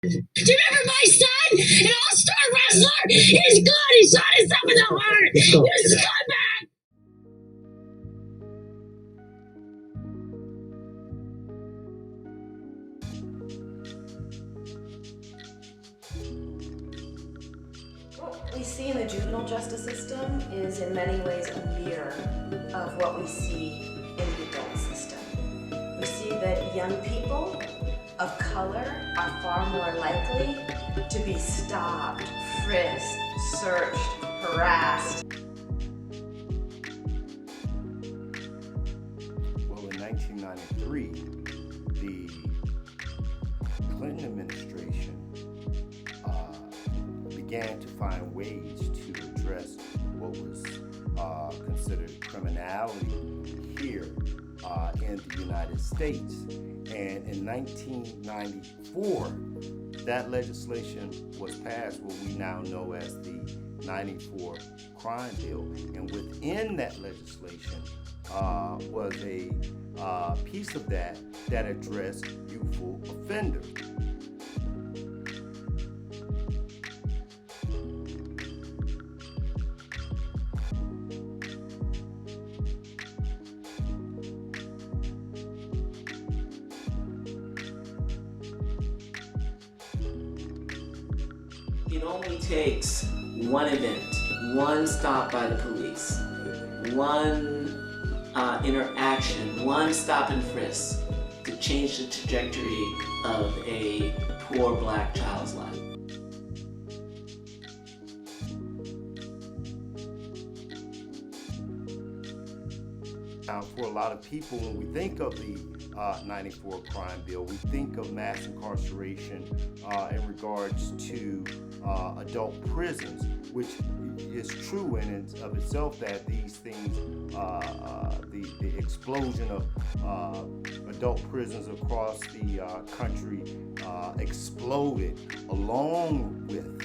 Do you remember my son? An all-star wrestler? He's good. He shot himself in the heart. He's a scumbag. What we see in the juvenile justice system is in many ways a mirror of what we see in the adult system. We see that young people of color are far more likely to be stopped, frisked, searched, harassed. Well, in 1993, the Clinton administration began to find ways to address what was considered criminality here in the United States. And in 1994, that legislation was passed, what we now know as the 94 Crime Bill. And within that legislation was a piece of that addressed youthful offenders. It only takes one event, one stop by the police, one interaction, one stop and frisk to change the trajectory of a poor black child's life. Now, for a lot of people, when we think of the 94 Crime Bill, we think of mass incarceration in regards to adult prisons, which is true in and of itself that these things, the explosion of adult prisons across the country exploded along with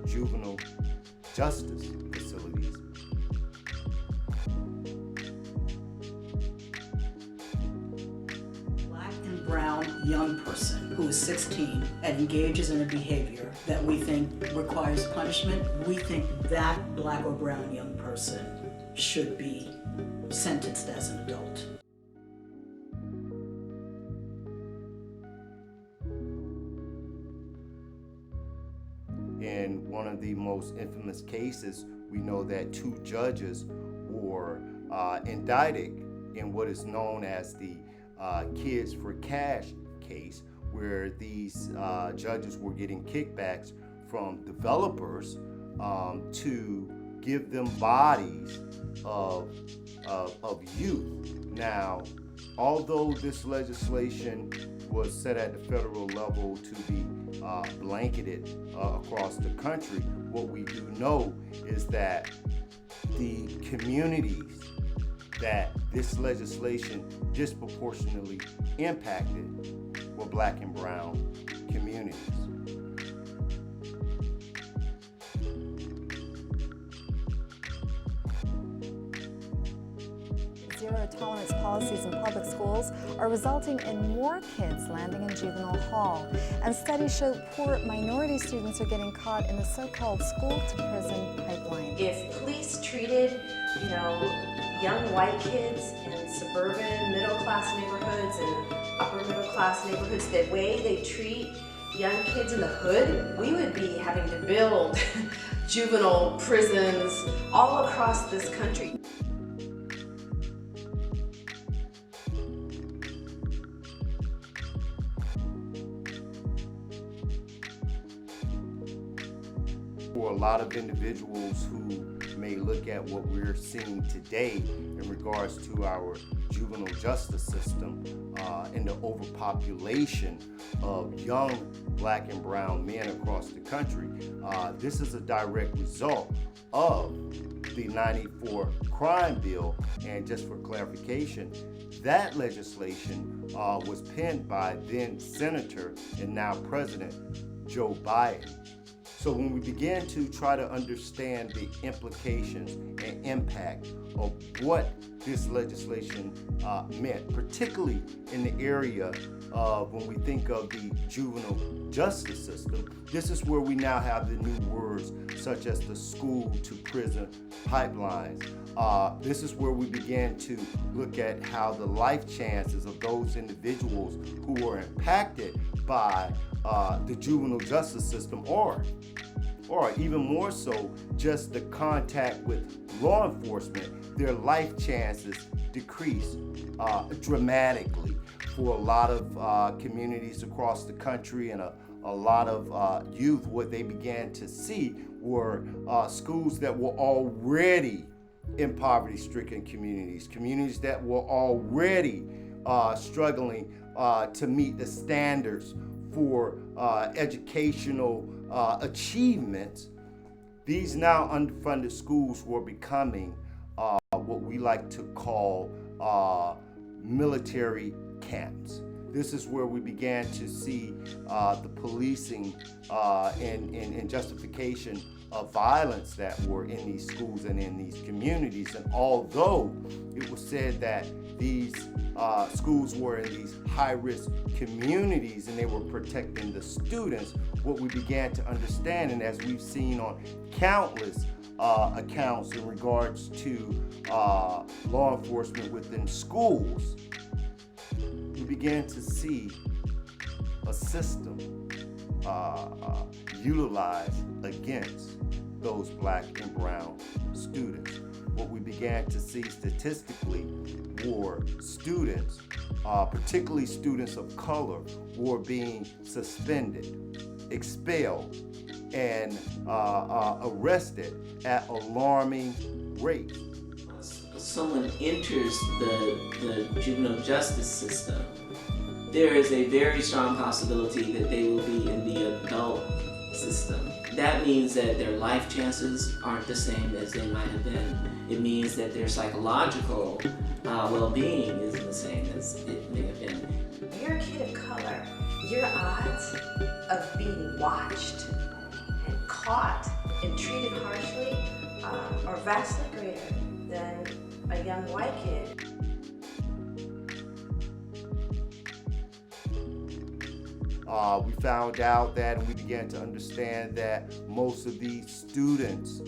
juvenile justice facilities. Brown young person who is 16 and engages in a behavior that we think requires punishment, we think that black or brown young person should be sentenced as an adult. In one of the most infamous cases, we know that 2 judges were indicted in what is known as the Kids for Cash case, where these judges were getting kickbacks from developers to give them bodies of youth. Now, although this legislation was set at the federal level to be blanketed across the country, what we do know is that the communities that this legislation disproportionately impacted were black and brown communities. Zero-tolerance policies in public schools are resulting in more kids landing in juvenile hall, and studies show poor minority students are getting caught in the so-called school-to-prison pipeline. If police treated, young white kids in suburban middle-class neighborhoods and upper middle-class neighborhoods the way they treat young kids in the hood, we would be having to build juvenile prisons all across this country. For a lot of individuals who may look at what we're seeing today in regards to our juvenile justice system and the overpopulation of young black and brown men across the country, this is a direct result of the 94 Crime Bill. And just for clarification, that legislation was penned by then Senator and now President Joe Biden. So when we began to try to understand the implications and impact of what this legislation meant, particularly in the area of when we think of the juvenile justice system. This is where we now have the new words such as the school to prison pipelines. This is where we began to look at how the life chances of those individuals who were impacted by the juvenile justice system, or even more so, just the contact with law enforcement, their life chances decrease dramatically for a lot of communities across the country, and a lot of youth. What they began to see were schools that were already in poverty-stricken communities that were already struggling to meet the standards for educational achievements. These now underfunded schools were becoming what we like to call military camps. This is where we began to see the policing and justification of violence that were in these schools and in these communities. And although it was said that these schools were in these high-risk communities and they were protecting the students, what we began to understand, and as we've seen on countless accounts in regards to law enforcement within schools, we began to see a system utilized against those black and brown students. What we began to see statistically were students, particularly students of color, were being suspended, expelled, and arrested at alarming rates. Someone enters the juvenile justice system, there is a very strong possibility that they will be in the adult system. That means that their life chances aren't the same as they might have been. It means that their psychological well-being isn't the same as it may have been. You're a kid of color. Your odds of being watched and caught and treated harshly are vastly greater than a young white kid. We found out that, and we began to understand that most of these students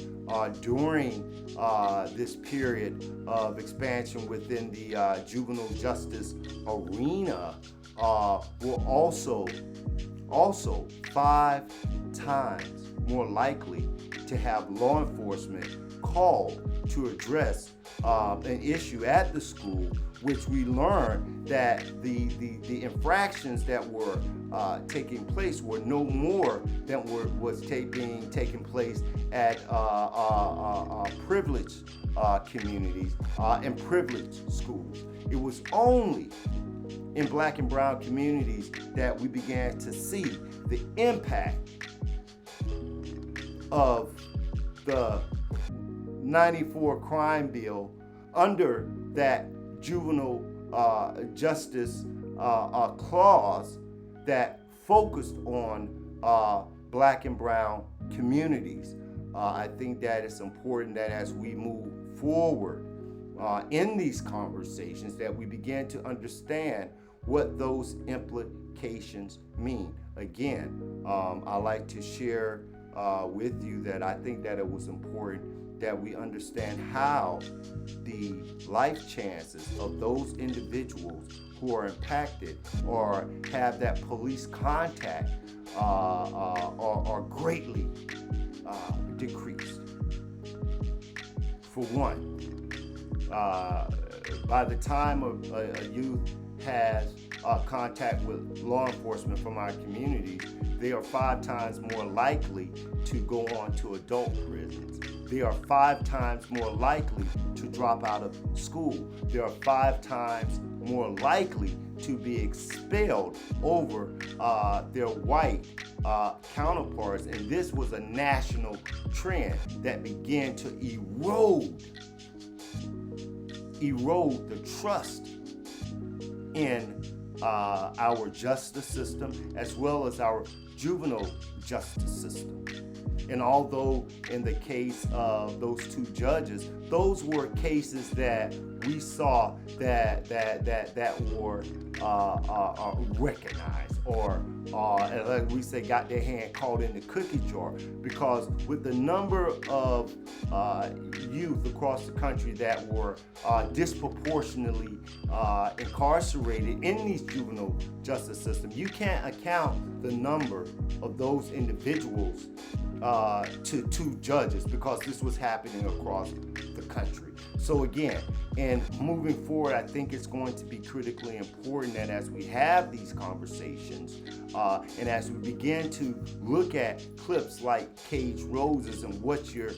during this period of expansion within the juvenile justice arena were also 5 times more likely to have law enforcement called to address an issue at the school, which we learned that the infractions that were taking place were no more than was being taking place at privileged communities and privileged schools. It was only in black and brown communities that we began to see the impact of the 94 crime bill under that juvenile justice clause that focused on black and brown communities. I think that it's important that as we move forward in these conversations, that we begin to understand what those implications mean. Again, I like to share with you that I think that it was important that we understand how the life chances of those individuals who are impacted or have that police contact are greatly decreased. For one, by the time a youth has contact with law enforcement from our communities, they are 5 times more likely to go on to adult prisons. They are 5 times more likely to drop out of school. They are 5 times more likely to be expelled over their white counterparts. And this was a national trend that began to erode the trust in our justice system as well as our juvenile justice system. And although in the case of those 2 judges, those were cases that we saw that were recognized, or like we say, got their hand caught in the cookie jar. Because with the number of youth across the country that were disproportionately incarcerated in these juvenile justice systems, you can't account the number of those individuals to two judges, because this was happening across the country. So again, and moving forward, I think it's going to be critically important that as we have these conversations, and as we begin to look at clips like Cage Roses and what you're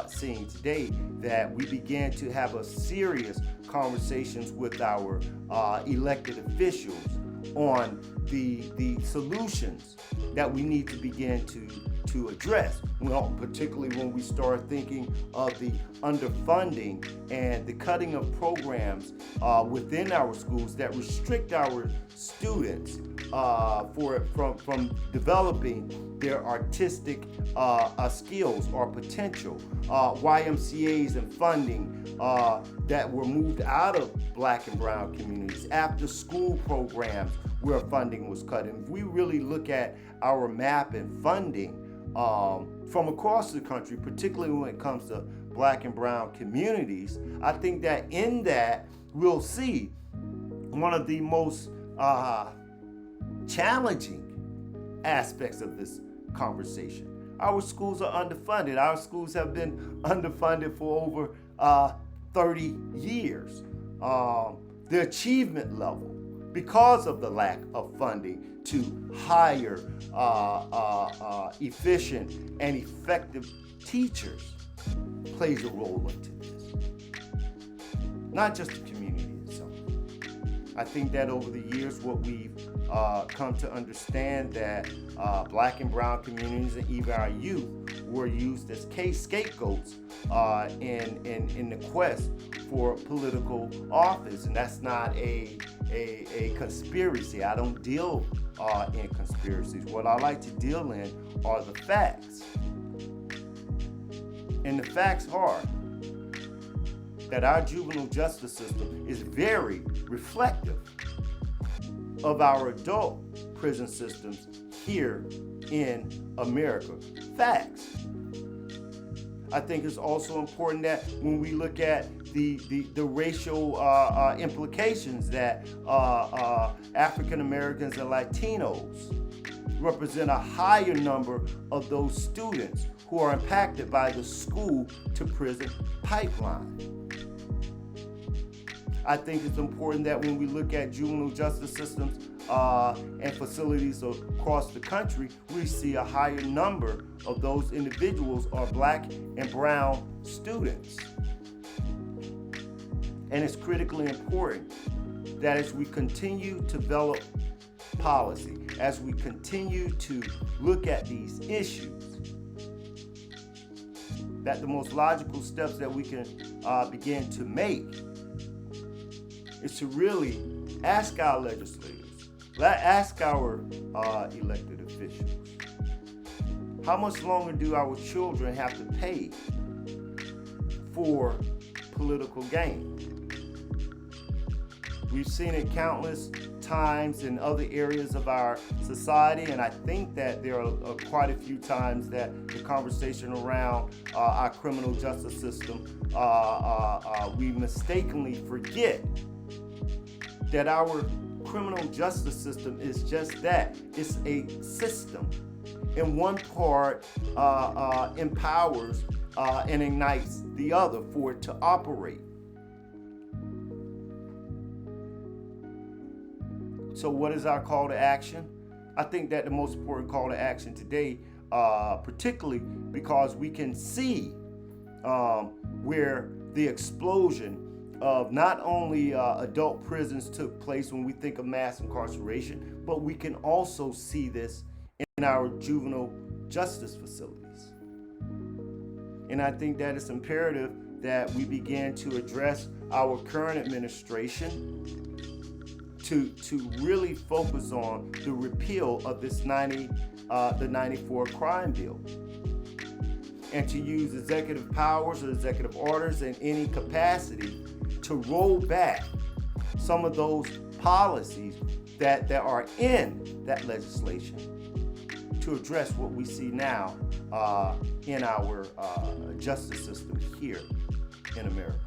seeing today, that we begin to have a serious conversations with our elected officials on the solutions that we need to begin to address. Well, particularly when we start thinking of the underfunding and the cutting of programs within our schools that restrict our students from developing their artistic skills or potential. YMCAs and funding that were moved out of Black and brown communities. After school programs where funding was cut. And if we really look at our map and funding from across the country, particularly when it comes to Black and brown communities, I think that in that we'll see one of the most challenging aspects of this conversation. Our schools are underfunded. Our schools have been underfunded for over 30 years. The achievement level, because of the lack of funding to hire efficient and effective teachers, plays a role into this. Not just the community itself. I think that over the years, what we've come to understand that Black and brown communities and even our youth were used as scapegoats in the quest for political office, and that's not a conspiracy. I don't deal in conspiracies. What I like to deal in are the facts. And the facts are that our juvenile justice system is very reflective of our adult prison systems here in America. Facts. I think it's also important that when we look at the racial implications that African Americans and Latinos represent a higher number of those students who are impacted by the school to prison pipeline. I think it's important that when we look at juvenile justice systems and facilities across the country, we see a higher number of those individuals are Black and brown students. And it's critically important that as we continue to develop policy, as we continue to look at these issues, that the most logical steps that we can begin to make is to really ask our legislators, ask our elected officials, how much longer do our children have to pay for political gain? We've seen it countless times in other areas of our society, and I think that there are quite a few times that the conversation around our criminal justice system, we mistakenly forget that our criminal justice system is just that. It's a system. And one part empowers and ignites the other for it to operate. So what is our call to action? I think that the most important call to action today, particularly because we can see where the explosion of not only adult prisons took place when we think of mass incarceration, but we can also see this in our juvenile justice facilities. And I think that it's imperative that we begin to address our current administration to really focus on the repeal of this the 94 crime bill, and to use executive powers or executive orders in any capacity to to roll back some of those policies that are in that legislation to address what we see now in our justice system here in America.